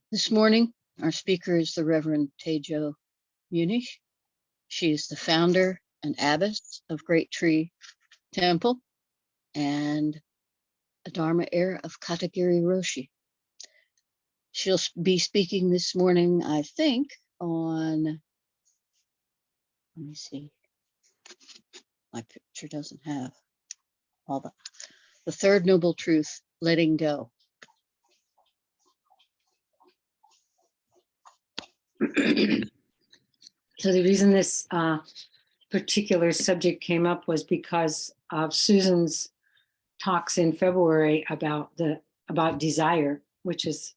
This morning, our speaker is the Reverend Teijo Munnich. She is the founder and abbess of Great Tree Temple and a Dharma heir of Katagiri Roshi. She'll be speaking this morning, I think, on, let me see, my picture doesn't have all the third noble truth, letting go. So the reason this particular subject came up was because of Susan's talks in February about desire, which is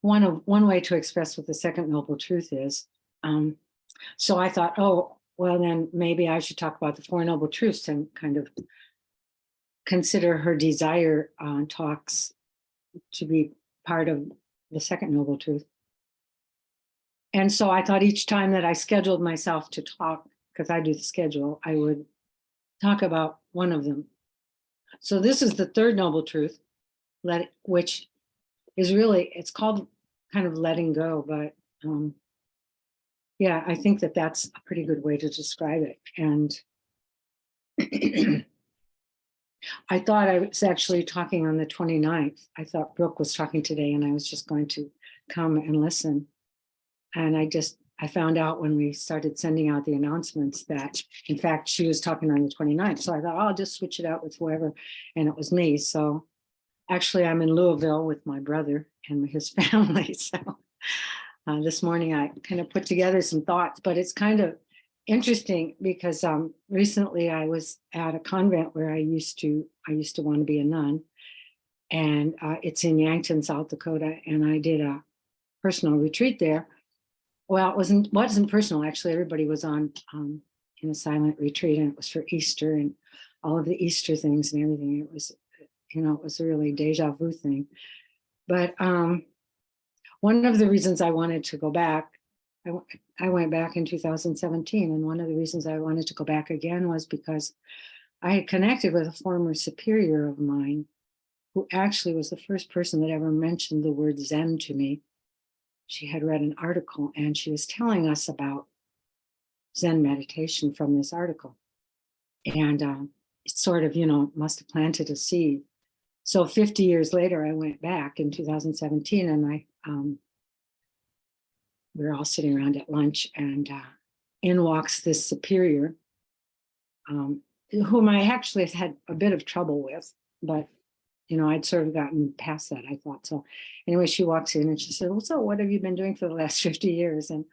one way to express what the second noble truth is. So I thought, oh, well, then maybe I should talk about the four noble truths and kind of consider her desire talks to be part of the second noble truth. And so I thought each time that I scheduled myself to talk, because I do the schedule, I would talk about one of them. So this is the third noble truth, which is really, it's called kind of letting go, but yeah, I think that that's a pretty good way to describe it. And I thought I was actually talking on the 29th. I thought Brooke was talking today and I was just going to come and listen. And I found out when we started sending out the announcements that, in fact, she was talking on the 29th. So I thought, oh, I'll just switch it out with whoever. And it was me. So actually, I'm in Louisville with my brother and his family. So this morning, I kind of put together some thoughts, but it's kind of interesting because recently I was at a convent where I used to want to be a nun. And it's in Yankton, South Dakota. And I did a personal retreat there. Well, it wasn't personal. Actually, everybody was on in a silent retreat, and it was for Easter and all of the Easter things and everything. It was, it was a really deja vu thing. But one of the reasons I wanted to go back, I went back in 2017, and one of the reasons I wanted to go back again was because I had connected with a former superior of mine, who actually was the first person that ever mentioned the word Zen to me. She had read an article and she was telling us about Zen meditation from this article. And it sort of, must have planted a seed. So 50 years later, I went back in 2017 and we were all sitting around at lunch and in walks this superior, whom I actually had a bit of trouble with, but I'd sort of gotten past that, I thought. So anyway, she walks in and she said, well, so what have you been doing for the last 50 years? And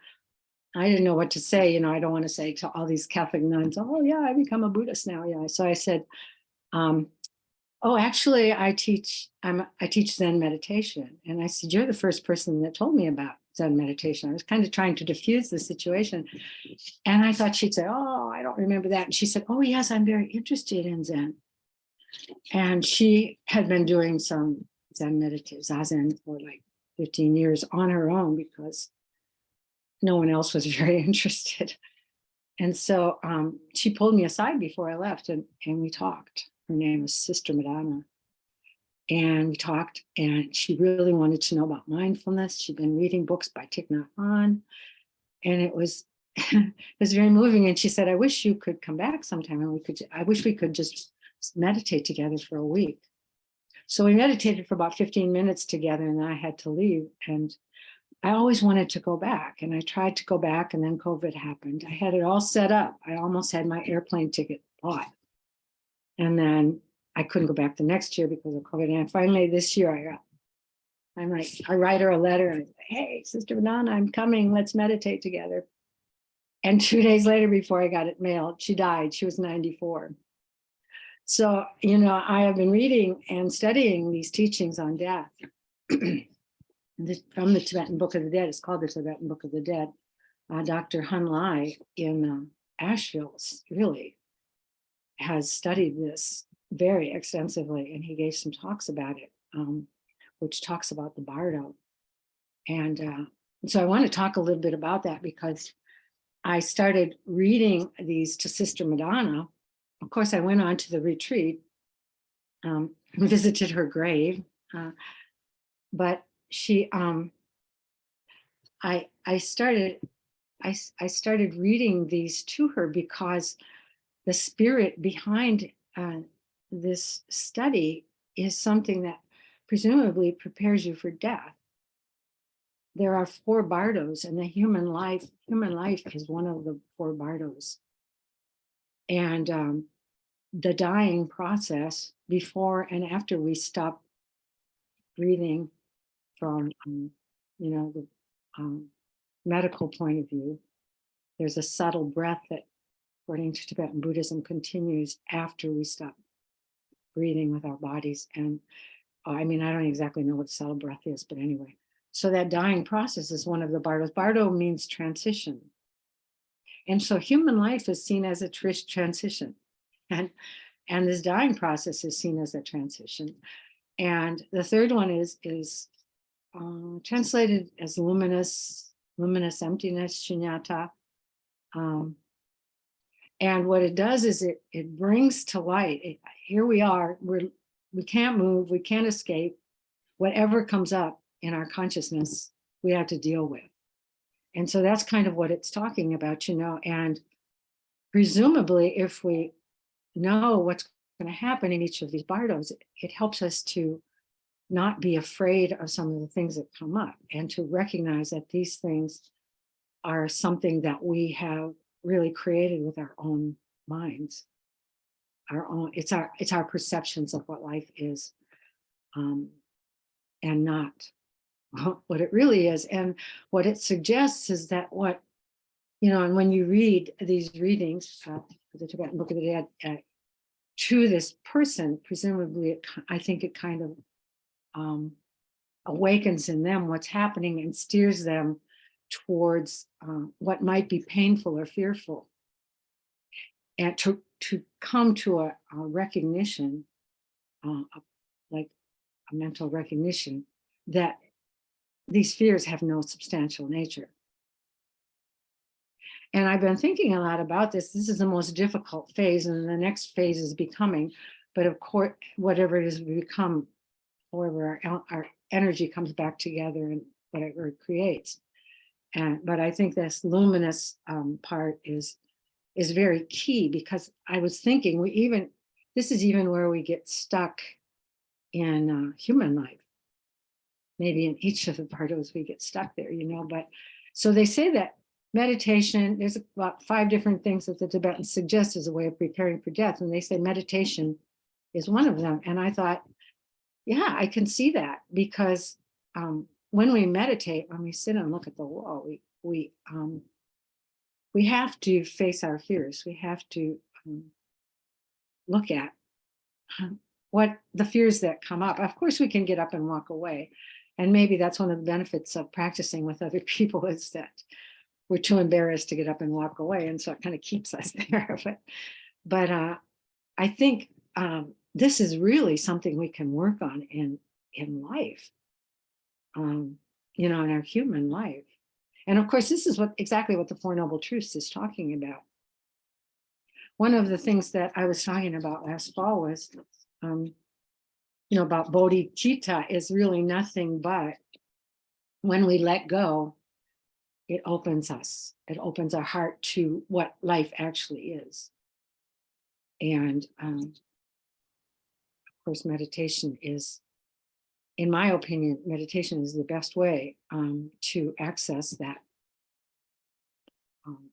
I didn't know what to say. I don't want to say to all these Catholic nuns, oh yeah, I become a Buddhist now. Yeah. So I said, oh, actually I teach Zen meditation. And I said, you're the first person that told me about Zen meditation. I was kind of trying to diffuse the situation. And I thought she'd say, oh, I don't remember that. And she said, oh yes, I'm very interested in Zen. And she had been doing some Zen Zazen for like 15 years on her own because no one else was very interested. And so she pulled me aside before I left and we talked. Her name was Sister Madonna. And we talked and she really wanted to know about mindfulness. She'd been reading books by Thich Nhat Hanh. And it was very moving. And she said, I wish you could come back sometime and I wish we could just meditate together for a week. So we meditated for about 15 minutes together and then I had to leave. And I always wanted to go back and I tried to go back and then COVID happened. I had it all set up. I almost had my airplane ticket bought. And then I couldn't go back the next year because of COVID. And finally this year I write her a letter and I say, hey, Sister Madonna, I'm coming. Let's meditate together. And 2 days later, before I got it mailed, she died. She was 94. So, I have been reading and studying these teachings on death from the Tibetan Book of the Dead. It's called the Tibetan Book of the Dead. Dr. Hun Lai in Asheville really has studied this very extensively, and he gave some talks about it, which talks about the bardo. And so I want to talk a little bit about that because I started reading these to Sister Madonna. Of course, I went on to the retreat, visited her grave, but she I started reading these to her because the spirit behind this study is something that presumably prepares you for death. There are 4 bardos, and the human life is one of the 4 bardos. And the dying process before and after we stop breathing from, the medical point of view, there's a subtle breath that, according to Tibetan Buddhism, continues after we stop breathing with our bodies. And I don't exactly know what subtle breath is, but anyway. So that dying process is one of the bardos. Bardo means transition. And so human life is seen as a transition. And this dying process is seen as a transition. And the third one is translated as luminous emptiness, shunyata. And what it does is it brings to light, here we are, we can't move, we can't escape. Whatever comes up in our consciousness, we have to deal with. And so that's kind of what it's talking about, and presumably if we know what's going to happen in each of these bardos, it helps us to not be afraid of some of the things that come up, and to recognize that these things are something that we have really created with our own minds. It's our perceptions of what life is, and not what it really is. And what it suggests is that and when you read these readings, the Tibetan Book of the Dead, to this person, presumably, I think it kind of awakens in them what's happening and steers them towards what might be painful or fearful, and to come to a recognition, like a mental recognition, that these fears have no substantial nature. And I've been thinking a lot about this. This is the most difficult phase, and the next phase is becoming. But of course, whatever it is we become, however our energy comes back together and whatever it creates. But I think this luminous part is very key, because I was thinking this is even where we get stuck in human life. Maybe in each of the bardos we get stuck there, But so they say that meditation, there's about 5 different things that the Tibetans suggest as a way of preparing for death. And they say meditation is one of them. And I thought, yeah, I can see that, because when we meditate, when we sit and look at the wall, we have to face our fears. We have to look at what the fears that come up. Of course, we can get up and walk away. And maybe that's one of the benefits of practicing with other people, is that we're too embarrassed to get up and walk away. And so it kind of keeps us there. But I think this is really something we can work on in life, in our human life. And of course, this is exactly what the Four Noble Truths is talking about. One of the things that I was talking about last fall was, about bodhicitta is really nothing but, when we let go, it opens us. It opens our heart to what life actually is. And of course, meditation is, in my opinion, meditation is the best way to access that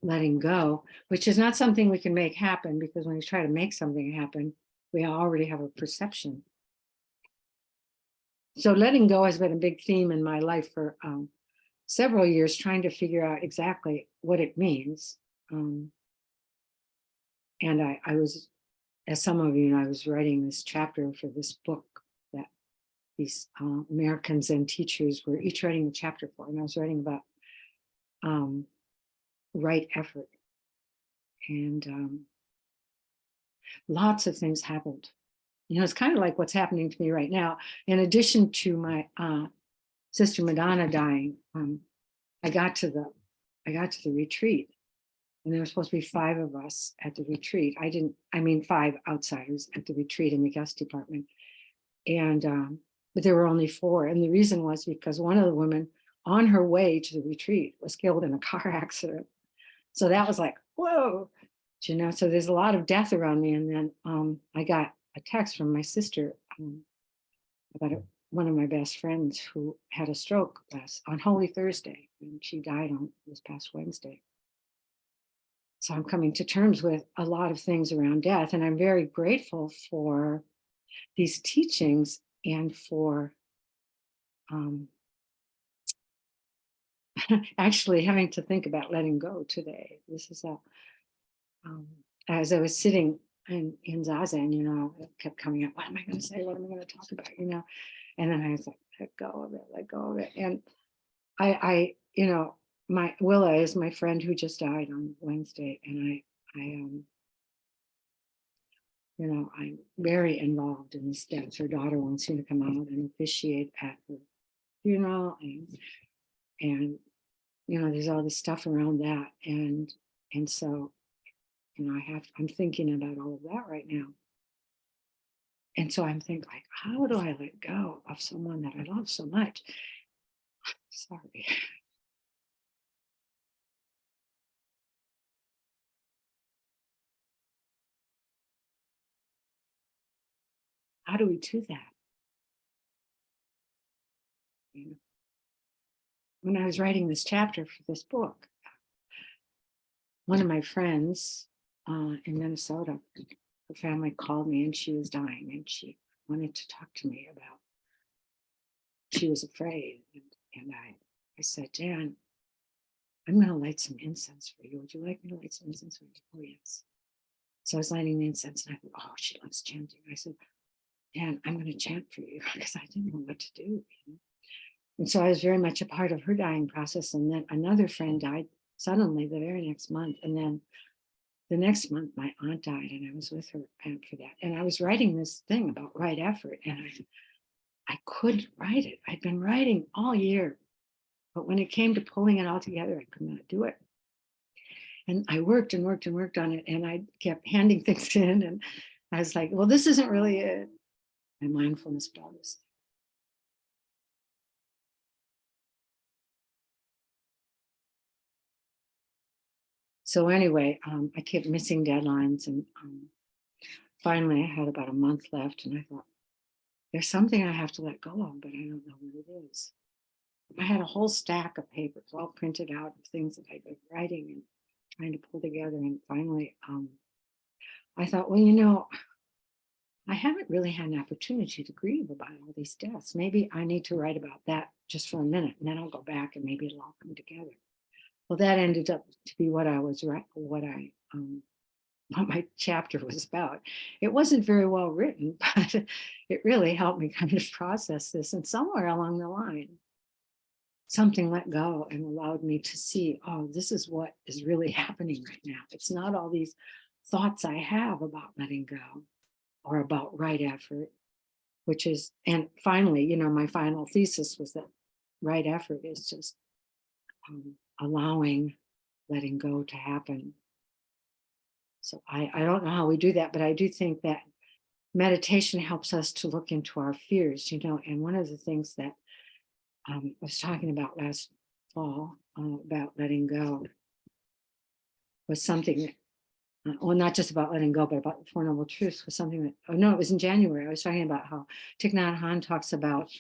letting go, which is not something we can make happen, because when you try to make something happen, we already have a perception. So letting go has been a big theme in my life for several years, trying to figure out exactly what it means. And I was, as some of you know, I was writing this chapter for this book that these American Zen teachers were each writing a chapter for, and I was writing about right effort. And lots of things happened. It's kind of like what's happening to me right now. In addition to my sister Madonna dying, I got to the retreat, and there were supposed to be 5 of us at the retreat. 5 outsiders at the retreat in the guest department. And but there were only 4. And the reason was because one of the women on her way to the retreat was killed in a car accident. So that was like, whoa, you know, so there's a lot of death around me. And then I got a text from my sister about one of my best friends who had a stroke on Holy Thursday, and she died on this past Wednesday. So I'm coming to terms with a lot of things around death, and I'm very grateful for these teachings and for actually having to think about letting go today. This is as I was sitting in Zazen, you know, it kept coming up, what am I going to say? What am I going to talk about? You know, and then I was like, let go of it, let go of it. And I, you know, my Willa is my friend who just died on Wednesday. And you know, I'm very involved in this death. Her daughter wants me to come out and officiate at her funeral. And, you know, there's all this stuff around that. And so, you know, I'm thinking about all of that right now. And so I'm thinking, like, how do I let go of someone that I love so much? Sorry. How do we do that? You know, when I was writing this chapter for this book, one of my friends in Minnesota, her family called me and she was dying and she wanted to talk to me about, she was afraid. And I said, Jan, I'm going to light some incense for you. Would you like me to light some incense for you? Oh, yes. So I was lighting the incense and I thought, oh, she loves chanting. I said, Jan, I'm going to chant for you because I didn't know what to do. You know? And so I was very much a part of her dying process. And then another friend died suddenly the very next month. And then the next month, my aunt died and I was with her for that. And I was writing this thing about right effort and I couldn't write it. I'd been writing all year, but when it came to pulling it all together, I could not do it. And I worked and worked and worked on it and I kept handing things in and I was like, well, this isn't really it. My mindfulness practice. So anyway, I kept missing deadlines and finally I had about a month left and I thought, there's something I have to let go of, but I don't know what it is. I had a whole stack of papers all printed out of things that I'd been writing and trying to pull together. And finally, I thought, well, you know, I haven't really had an opportunity to grieve about all these deaths. Maybe I need to write about that just for a minute and then I'll go back and maybe it'll all come together. Well, that ended up to be what my chapter was about. It wasn't very well written, but it really helped me kind of process this. And somewhere along the line, something let go and allowed me to see, oh, this is what is really happening right now. It's not all these thoughts I have about letting go or about right effort, which is, and finally, you know, my final thesis was that right effort is just allowing letting go to happen. So I don't know how we do that, but I do think that meditation helps us to look into our fears, you know, and one of the things that I was talking about last fall about letting go was something that, well, not just about letting go, but about the Four Noble Truths was something that, oh no, it was in January. I was talking about how Thich Nhat Hanh talks about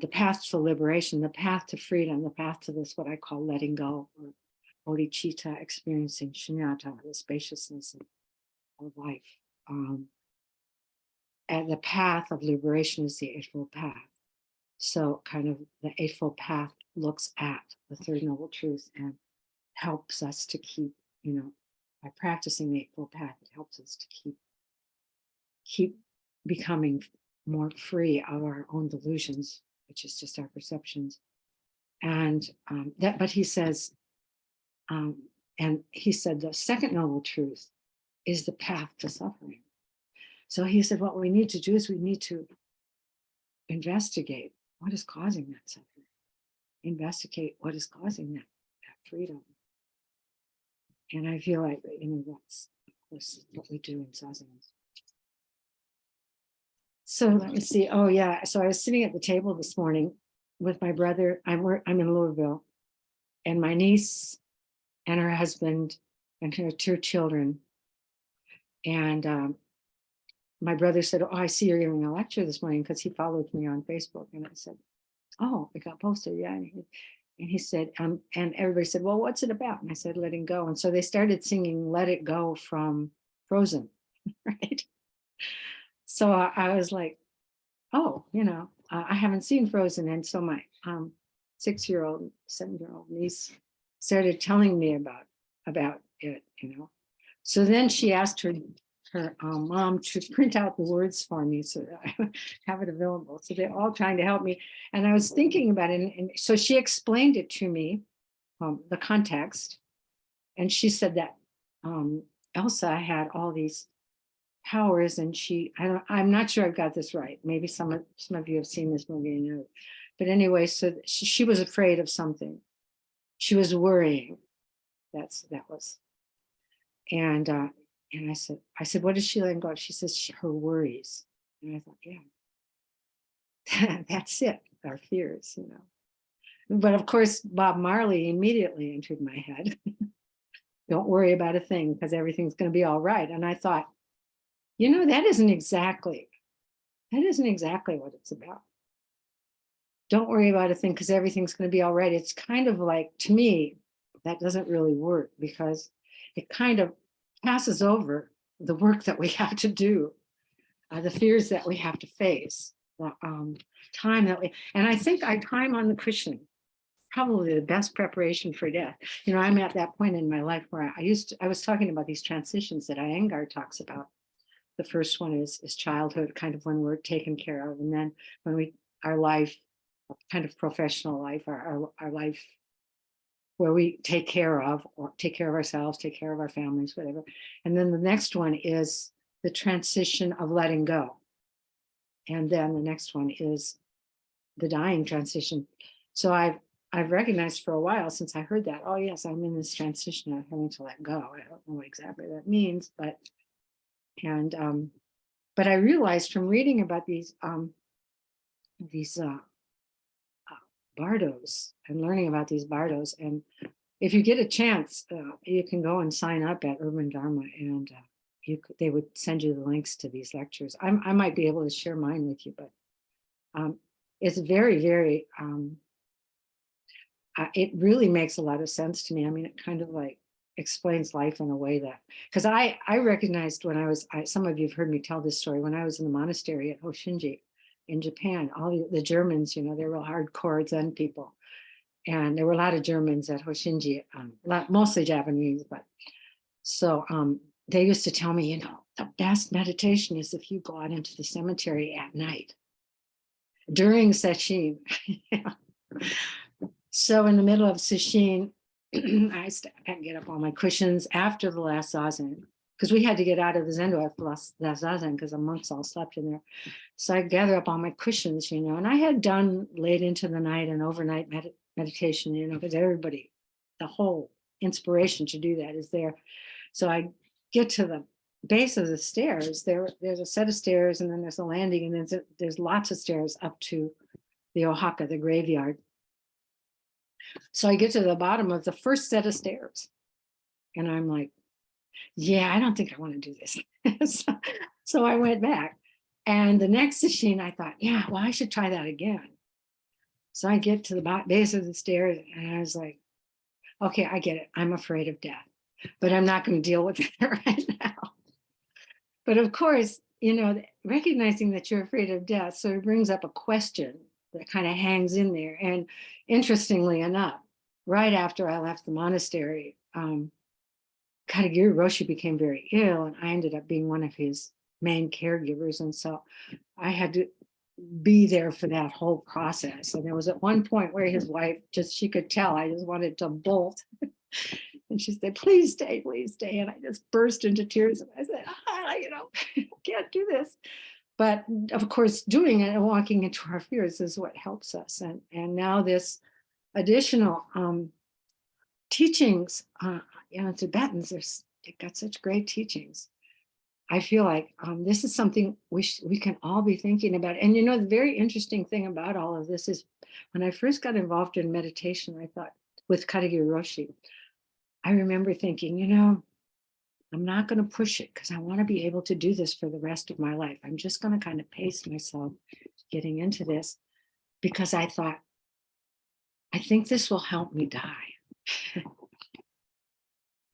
the path to liberation, the path to freedom, the path to this, what I call letting go, or bodhicitta, experiencing shunyata, the spaciousness of life. And the path of liberation is the Eightfold Path. So kind of the Eightfold Path looks at the Third Noble Truth and helps us to keep, you know, by practicing the Eightfold Path, it helps us to keep becoming more free of our own delusions, which is just our perceptions. And but he says, and he said the second noble truth is the path to suffering. So he said, what we need to do is we need to investigate what is causing that suffering, investigate what is causing that freedom. And I feel like, you know, that's of course what we do in Zazen. So let me see. Oh yeah. So I was sitting at the table this morning with my brother. I'm in Louisville, and my niece and her husband and her 2 children. And my brother said, "Oh, I see you're giving a lecture this morning," because he followed me on Facebook. And I said, "Oh, it got posted, yeah." And he said, and everybody said, "Well, what's it about?" And I said, "Letting go." And so they started singing "Let It Go" from Frozen, right? So I was like, oh, I haven't seen Frozen. And so my 6-year-old, 7-year-old niece started telling me about it. So then she asked her mom to print out the words for me so that I have it available. So they're all trying to help me. And I was thinking about it. And so she explained it to me, the context. And she said that Elsa had all these powers, and I'm not sure I've got this right. Maybe some of you have seen this movie and know. But anyway, so she was afraid of something. She was worrying. That was. And I said, "What is she letting go of?" She says, "Her worries." And I thought, yeah, that's it, our fears. But of course, Bob Marley immediately entered my head. Don't worry about a thing, because everything's going to be all right. And I thought, that isn't exactly what it's about. Don't worry about a thing, because everything's going to be all right. It's kind of like, to me, that doesn't really work, because it kind of passes over the work that we have to do, the fears that we have to face, the time that and I think our time on the cushion, probably the best preparation for death. I'm at that point in my life where I was talking about these transitions that Iyengar talks about. The first one is childhood, kind of when we're taken care of. And then when our life, kind of professional life, our life where we take care of ourselves, take care of our families, whatever. And then the next one is the transition of letting go. And then the next one is the dying transition. So I've recognized for a while, since I heard that, oh yes, I'm in this transition of having to let go. I don't know what exactly that means, but I realized from reading about these bardos and learning about these bardos, and if you get a chance, you can go and sign up at Urban Dharma, and they would send you the links to these lectures. I might be able to share mine with you, but it's very, very, it really makes a lot of sense to me. I mean, it kind of like explains life in a way that, because I recognized when some of you have heard me tell this story, when I was in the monastery at Hoshinji in Japan, all the Germans, they're real hardcore Zen people. And there were a lot of Germans at Hoshinji, mostly Japanese, but so they used to tell me, the best meditation is if you go out into the cemetery at night during sesshin. So in the middle of sesshin, I get up on my cushions after the last zazen, because we had to get out of the zendo after the last zazen because the monks all slept in there. So I gather up on my cushions, and I had done late into the night and overnight meditation, because everybody, the whole inspiration to do that is there. So I get to the base of the stairs. There's a set of stairs, and then there's a landing, and there's lots of stairs up to the Oaxaca, the graveyard. So I get to the bottom of the first set of stairs, and I'm like, yeah, I don't think I want to do this. So I went back, and the next sesshin, I thought, yeah, well, I should try that again. So I get to the base of the stairs, and I was like, okay, I get it. I'm afraid of death, but I'm not going to deal with it right now. But of course, recognizing that you're afraid of death sort of brings up a question that kind of hangs in there. And interestingly enough, right after I left the monastery, Katagiri Roshi became very ill, and I ended up being one of his main caregivers. And so I had to be there for that whole process. And there was at one point where his wife, she could tell I just wanted to bolt. And she said, please stay, please stay. And I just burst into tears. And I said, I can't do this. But of course, doing it and walking into our fears is what helps us. And now this additional teachings, Tibetans, they've got such great teachings. I feel like this is something we can all be thinking about. And you know, the very interesting thing about all of this is when I first got involved in meditation, I thought with Katagiri Roshi, I remember thinking, you know, I'm not going to push it because I want to be able to do this for the rest of my life. I'm just going to kind of pace myself getting into this because I thought, I think this will help me die.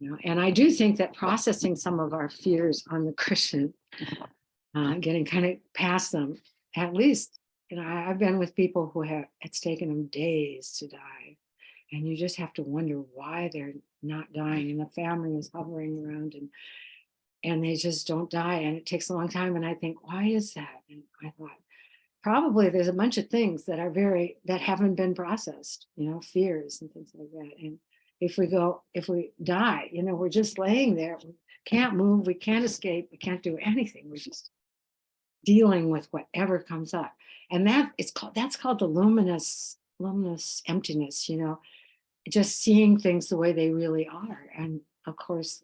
You know, and I do think that processing some of our fears on the cushion, getting kind of past them, at least, you know, I've been with people who have, it's taken them days to die. And you just have to wonder why they're not dying. And the family is hovering around and they just don't die. And it takes a long time. And I think, why is that? And I thought, probably there's a bunch of things that are that haven't been processed, you know, fears and things like that. And if we die, you know, we're just laying there, we can't move, we can't escape, we can't do anything. We're just dealing with whatever comes up. And that's called the luminous emptiness, you know, just seeing things the way they really are. And of course,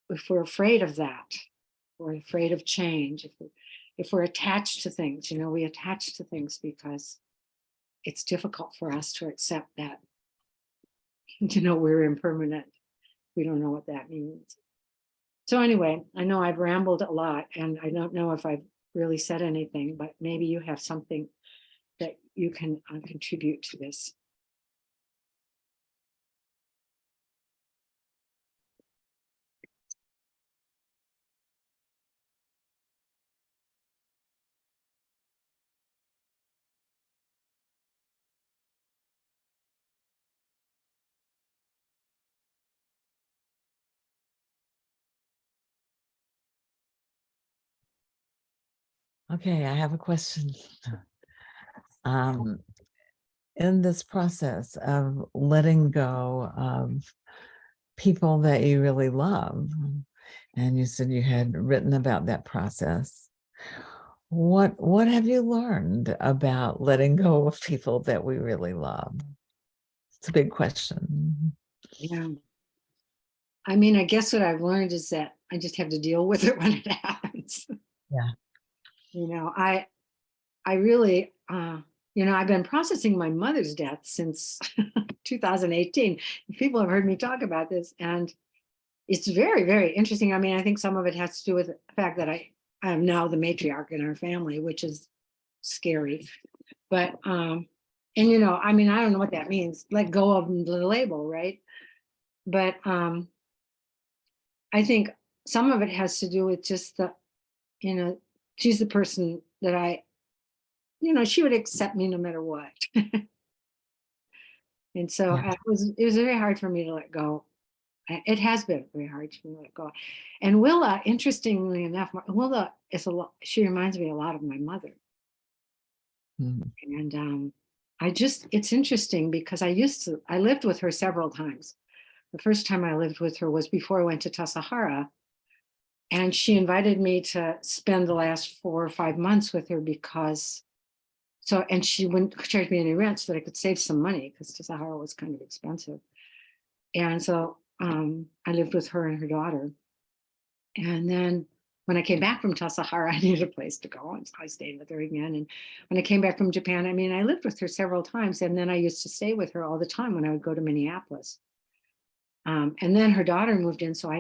if we're afraid of that, we're afraid of change, if we're attached to things, you know, we attach to things because it's difficult for us to accept that, you know, we're impermanent. We don't know what that means. So anyway, I know I've rambled a lot and I don't know if I've really said anything, but maybe you have something that you can contribute to this. Okay, I have a question. In this process of letting go of people that you really love, and you said you had written about that process, what have you learned about letting go of people that we really love? It's a big question. Yeah. I mean, I guess what I've learned is that I just have to deal with it when it happens. Yeah. You know, I really, you know, I've been processing my mother's death since 2018. People have heard me talk about this, and it's very, very interesting. I mean, I think some of it has to do with the fact that I am now the matriarch in our family, which is scary. But, and you know, I mean, I don't know what that means. Let go of the label, right? But I think some of it has to do with just you know, she's the person that you know, she would accept me no matter what. And so Yeah. it was very hard for me to let go. It has been very hard to let go. And Willa, interestingly enough, Willa is she reminds me a lot of my mother. Mhm. And it's interesting because I lived with her several times. The first time I lived with her was before I went to Tassajara. And she invited me to spend the last 4 or 5 months with her and she wouldn't charge me any rent so that I could save some money because Tassajara was kind of expensive. And so I lived with her and her daughter. And then when I came back from Tassajara, I needed a place to go. And so I stayed with her again. And when I came back from Japan, I mean, I lived with her several times. And then I used to stay with her all the time when I would go to Minneapolis. And then her daughter moved in. So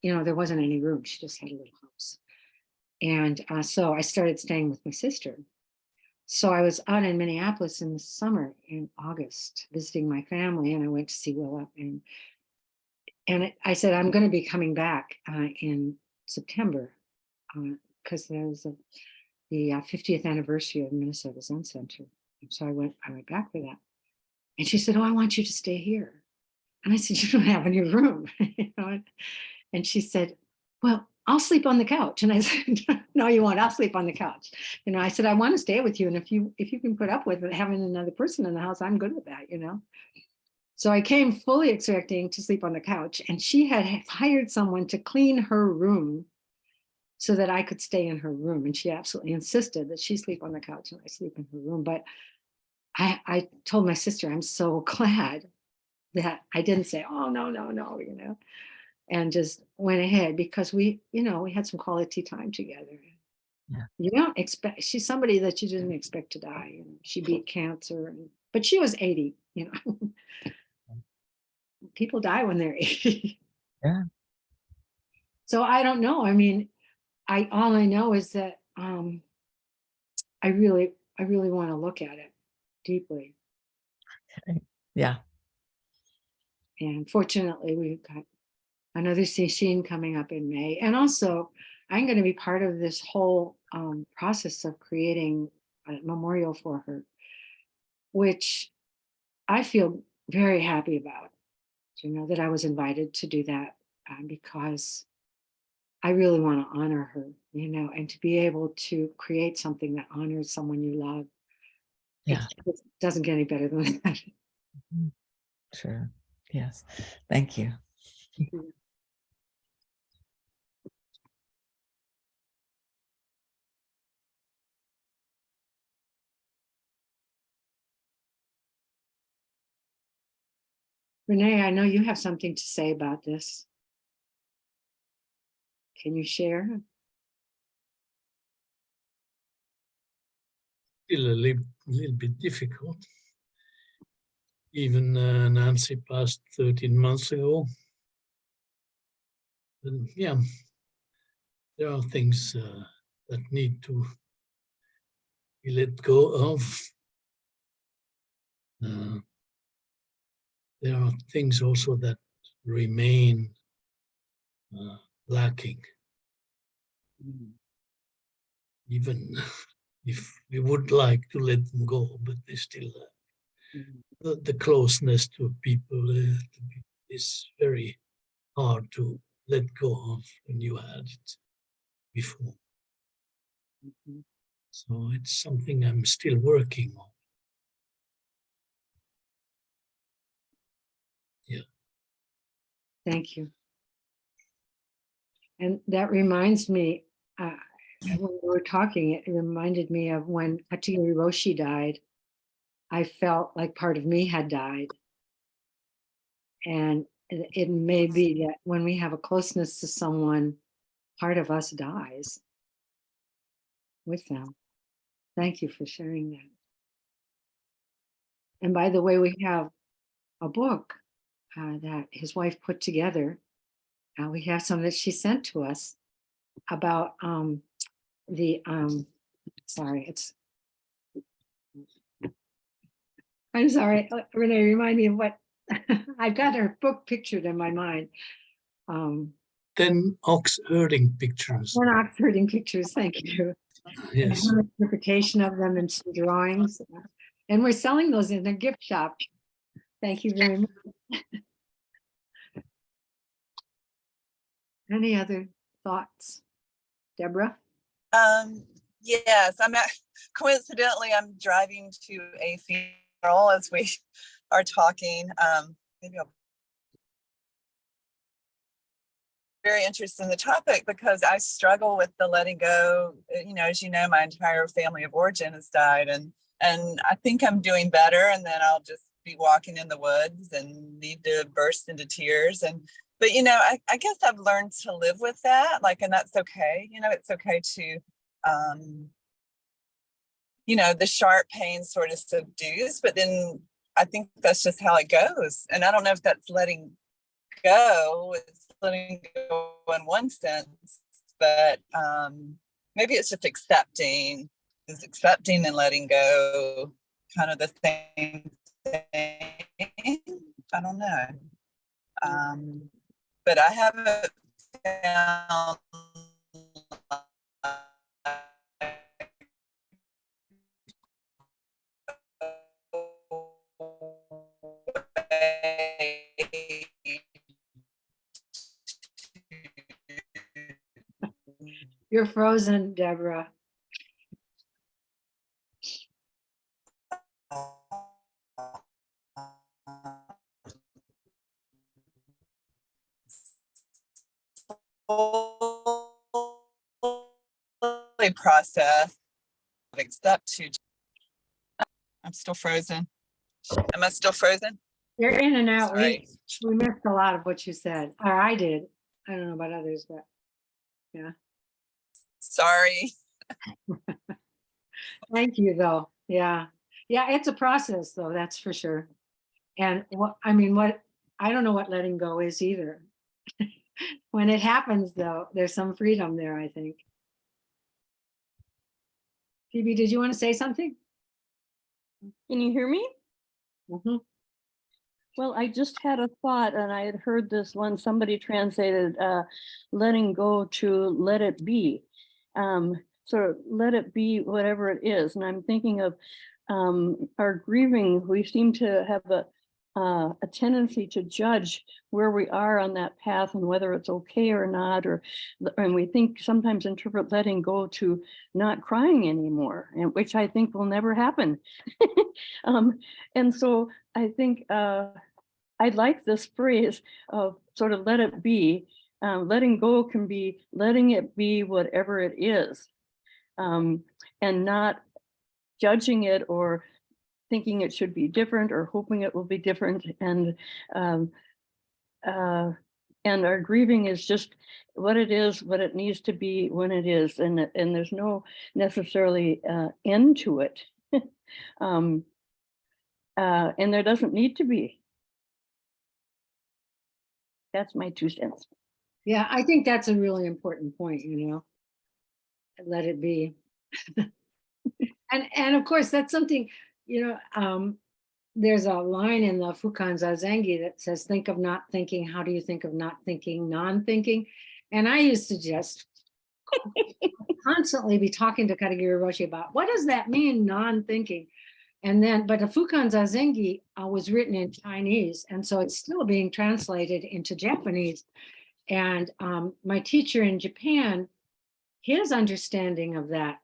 you know, there wasn't any room. She just had a little house. And so I started staying with my sister. So I was out in Minneapolis in the summer in August visiting my family, and I went to see Willa. And I said, I'm going to be coming back in September because there's the 50th anniversary of Minnesota Zen Center. And so I went back for that. And she said, oh, I want you to stay here. And I said, you don't have any room. You know? And she said, well, I'll sleep on the couch. And I said, no, you won't. I'll sleep on the couch. You know, I said, I want to stay with you. And if you can put up with it, having another person in the house, I'm good with that, you know. So I came fully expecting to sleep on the couch, and she had hired someone to clean her room so that I could stay in her room. And she absolutely insisted that she sleep on the couch and I sleep in her room. But I told my sister, I'm so glad that I didn't say, oh, no, no, no, you know. and just went ahead because we had some quality time together. Yeah. You don't expect, she's somebody that you didn't expect to die. She beat cancer, but she was 80, People die when they're 80. Yeah. So I don't know. I mean, all I know is that I really want to look at it deeply. Yeah. And fortunately, we've got another session coming up in May. And also, I'm going to be part of this whole process of creating a memorial for her, which I feel very happy about, that I was invited to do that because I really want to honor her, and to be able to create something that honors someone you love. Yeah. It doesn't get any better than that. Sure. Yes. Thank you. Renee, I know you have something to say about this. Can you share? Still a little bit difficult. Even Nancy passed 13 months ago. And yeah, there are things that need to be let go of. There are things also that remain lacking. Even if we would like to let them go, but they still the closeness to people is very hard to let go of when you had it before. So it's something I'm still working on. Yeah. Thank you. And that reminds me, when we were talking, it reminded me of when Hachiro Hiroshi died. I felt like part of me had died. And it may be that when we have a closeness to someone, part of us dies with them. Thank you for sharing that. And by the way, we have a book that his wife put together. We have some that she sent to us about I'm sorry, Renee, remind me of what I've got her book pictured in my mind. 10 ox herding pictures. 10 ox herding pictures, thank you. Yes. An interpretation of them and some drawings. And we're selling those in a gift shop. Thank you very much. Any other thoughts? Deborah? Yes, coincidentally, I'm driving to a funeral as we are talking. Maybe I'll very interested in the topic because I struggle with the letting go. As you know, my entire family of origin has died, and I think I'm doing better. And then I'll just be walking in the woods and need to burst into tears. But I guess I've learned to live with that. And that's okay. It's okay to, the sharp pain sort of subdues. But then I think that's just how it goes. And I don't know if that's letting go. It's letting go in one sense, but maybe it's just accepting. Is accepting and letting go kind of the same thing? I don't know. But I haven't found You're frozen, Deborah. process except to I'm still frozen. Am I still frozen? You're in and out. Sorry. We missed a lot of what you said, or I did. I don't know about others, but Sorry. thank you though. Yeah. Yeah, it's a process though, that's for sure. And what, I mean, I don't know what letting go is either. When it happens though, there's some freedom there, I think. Phoebe, did you want to say something? Can you hear me? Mhm. Well, I just had a thought, and I had heard this one, somebody translated letting go to let it be. So let it be whatever it is. And I'm thinking of our grieving. We seem to have a tendency to judge where we are on that path and whether it's okay or not, and we think sometimes interpret letting go to not crying anymore, and which I think will never happen. And so I think I like this phrase of sort of let it be. Letting go can be letting it be whatever it is, and not judging it or thinking it should be different or hoping it will be different. Um, and our grieving is just what it is, what it needs to be when it is, and there's no necessarily end to it. And there doesn't need to be. That's my 2 cents. Yeah, I think that's a really important point, let it be. And of course, that's something, there's a line in the Fukan Zazengi that says, think of not thinking. How do you think of not thinking, non-thinking? And I used to just constantly be talking to Katagiri Roshi about what does that mean, non-thinking? And then, but the Fukan Zazengi was written in Chinese, and so it's still being translated into Japanese. And my teacher in Japan, his understanding of that,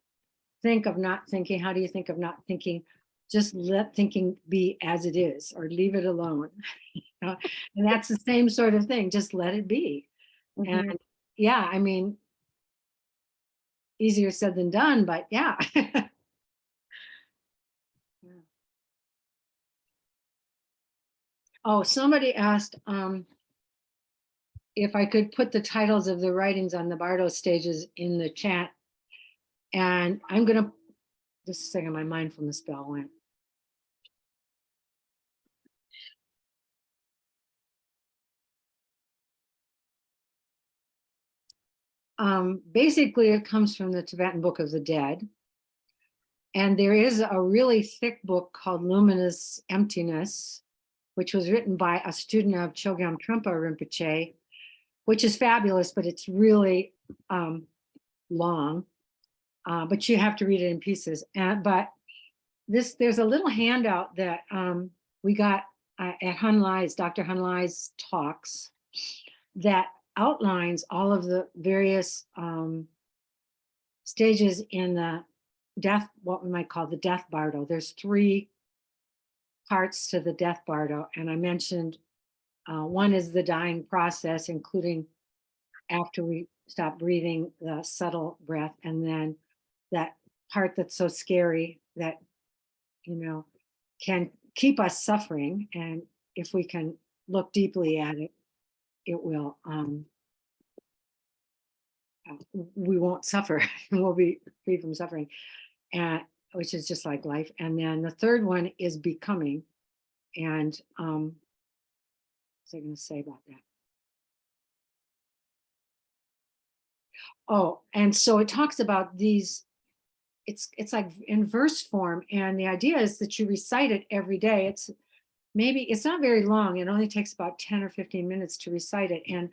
think of not thinking, how do you think of not thinking? Just let thinking be as it is, or leave it alone. And that's the same sort of thing, just let it be. Mhm. And yeah, I mean, easier said than done, but yeah. Oh, somebody asked if I could put the titles of the writings on the Bardo stages in the chat. And I'm gonna, just a second, my mindfulness bell went. Basically, it comes from the Tibetan Book of the Dead. And there is a really thick book called Luminous Emptiness, which was written by a student of Chogyam Trungpa Rinpoche, which is fabulous, but it's really long. But you have to read it in pieces. But there's a little handout that we got at Hun Lai's, Dr. Hun Lai's talks, that outlines all of the various stages in the death, what we might call the death bardo. There's 3 parts to the death bardo, and I mentioned one is the dying process, including after we stop breathing, the subtle breath, and then that part that's so scary that can keep us suffering, and if we can look deeply at it, it will we won't suffer. We'll be free from suffering, and which is just like life. And then the third one is becoming. And what's I going to say about that? Oh, and so it talks about these, it's like in verse form, and the idea is that you recite it every day. It's not very long. It only takes about 10 or 15 minutes to recite it. And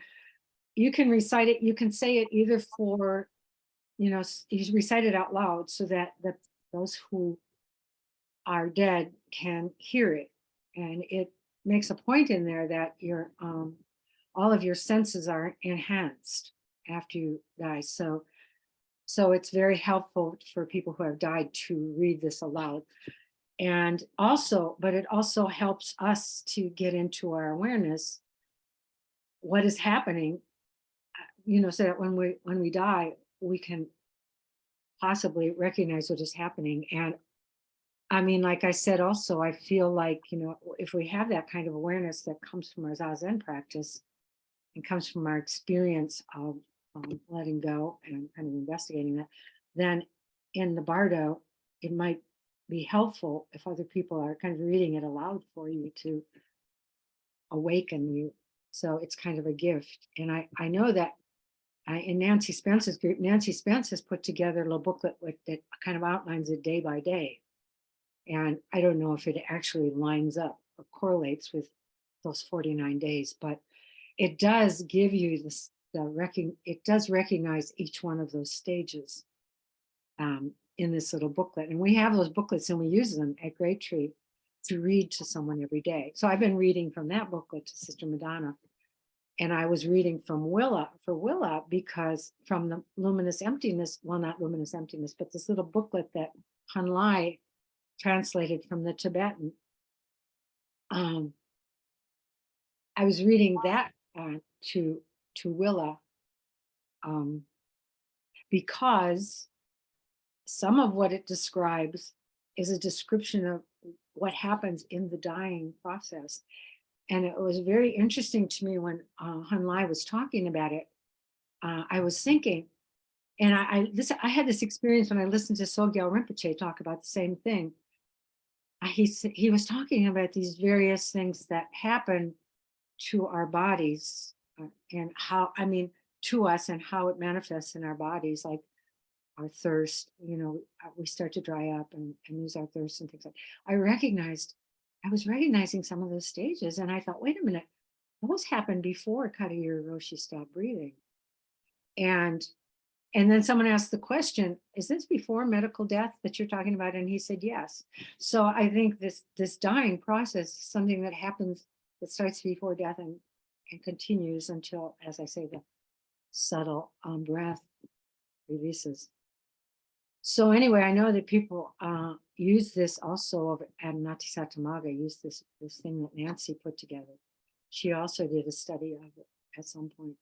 you can recite it, you can say it either for, you recite it out loud so that those who are dead can hear it. And it makes a point in there that your all of your senses are enhanced after you die. So it's very helpful for people who have died to read this aloud. And also, but it also helps us to get into our awareness, what is happening, so that when we die, we can possibly recognize what is happening. And I mean, like I said, also, I feel like, if we have that kind of awareness that comes from our Zazen practice, and comes from our experience of letting go and kind of investigating that, then in the bardo, it might be helpful if other people are kind of reading it aloud for you to awaken you. So it's kind of a gift. And I know that in Nancy Spence's group, Nancy Spence has put together a little booklet that kind of outlines it day by day. And I don't know if it actually lines up or correlates with those 49 days, but it does give you this, it does recognize each one of those stages in this little booklet. And we have those booklets and we use them at Great Tree to read to someone every day. So I've been reading from that booklet to Sister Madonna. And I was reading from Willa because from the Luminous Emptiness, well, not Luminous Emptiness, but this little booklet that Han Lai translated from the Tibetan. I was reading that to Willa because some of what it describes is a description of what happens in the dying process. And it was very interesting to me when Han Lai was talking about it. I was thinking, and I had this experience when I listened to Sogyal Rinpoche talk about the same thing. He was talking about these various things that happen to our bodies and how, I mean, to us and how it manifests in our bodies, like our thirst, you know, we start to dry up and lose our thirst and things like that. I was recognizing some of those stages and I thought, wait a minute, those happened before Kadagiri Roshi stopped breathing. And then someone asked the question, is this before medical death that you're talking about? And he said, yes. So I think this dying process is something that happens, that starts before death and continues until, as I say, the subtle breath releases. So anyway, I know that people use this also at Nati Satamaga, use this thing that Nancy put together. She also did a study of it at some point.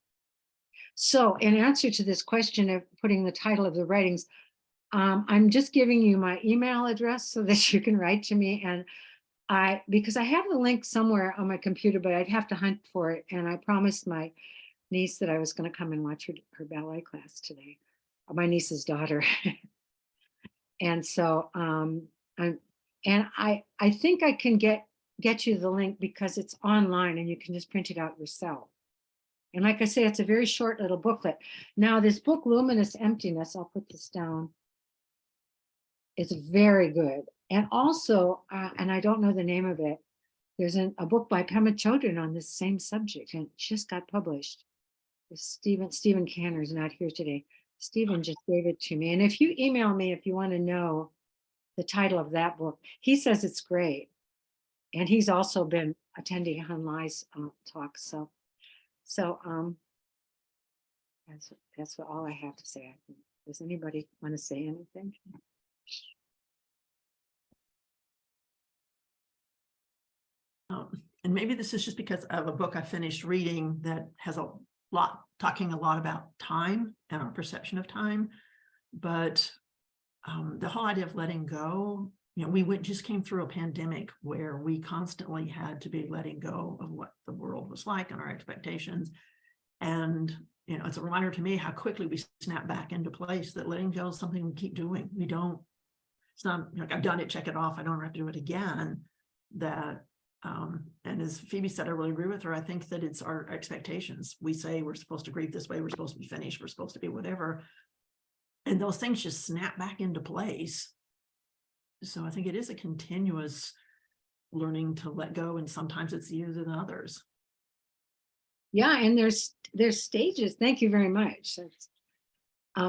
So in answer to this question of putting the title of the writings, I'm just giving you my email address so that you can write to me. And because I have the link somewhere on my computer, but I'd have to hunt for it. And I promised my niece that I was going to come and watch her ballet class today, my niece's daughter. And so, I think I can get you the link because it's online and you can just print it out yourself. And like I say, it's a very short little booklet. Now this book, Luminous Emptiness, I'll put this down. It's very good. And also, and I don't know the name of it, there's a book by Pema Chodron on this same subject and it just got published. Stephen Canner's not here today. Stephen just gave it to me. And if you email me, if you want to know the title of that book, he says it's great. And he's also been attending Han Lai's talks. So that's all I have to say. I think. Does anybody want to say anything? And maybe this is just because of a book I finished reading that has talking a lot about time and our perception of time, but the whole idea of letting go, you know, we just came through a pandemic where we constantly had to be letting go of what the world was like and our expectations. And, you know, it's a reminder to me how quickly we snap back into place, that letting go is something we keep doing. It's not like I've done it, check it off, I don't have to do it again. And as Phoebe said, I really agree with her. I think that it's our expectations. We say we're supposed to grieve this way, we're supposed to be finished, we're supposed to be whatever. And those things just snap back into place. So I think it is a continuous learning to let go, and sometimes it's easier than others. Yeah, and there's stages. Thank you very much.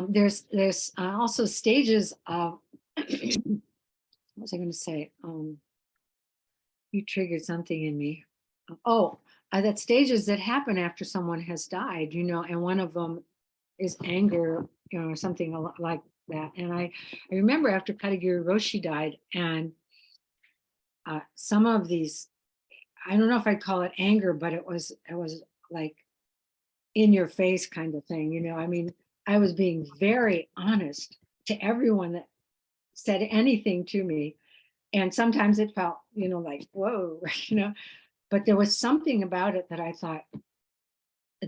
There's also stages of what was I going to say? You triggered something in me. That stages that happen after someone has died, you know, and one of them is anger, you know, or something like that. And I remember after Kadagiri Roshi died, and some of these, I don't know if I'd call it anger, but it was like in your face kind of thing, you know. I mean, I was being very honest to everyone that said anything to me. And sometimes it felt, you know, like, whoa, you know, but there was something about it that I thought,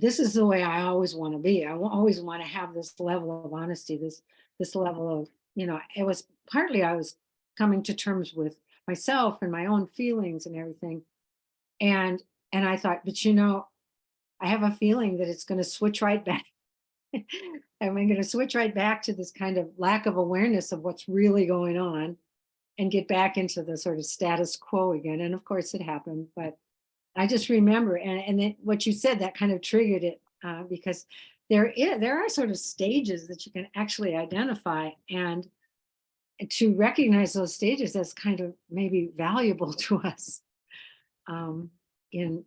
this is the way I always want to be. Always want to have this level of honesty, this level of, it was partly I was coming to terms with myself and my own feelings and everything. And I thought, but I have a feeling that it's going to switch right back. And we're going to switch right back to this kind of lack of awareness of what's really going on and get back into the sort of status quo again. And of course it happened, but I just remember, and then what you said, that kind of triggered it, because there are sort of stages that you can actually identify, and to recognize those stages as kind of maybe valuable to us in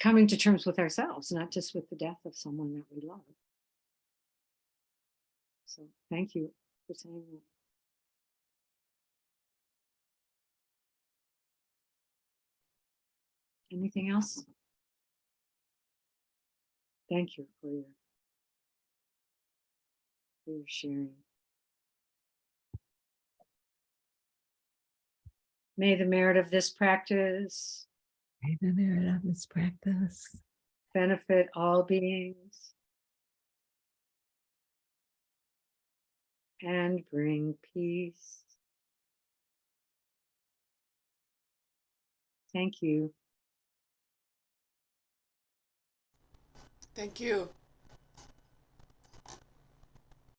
coming to terms with ourselves, not just with the death of someone that we love. So thank you for saying that. Anything else? Thank you for your sharing. May the merit of this practice May the merit of this practice benefit all beings and bring peace. Thank you. Thank you.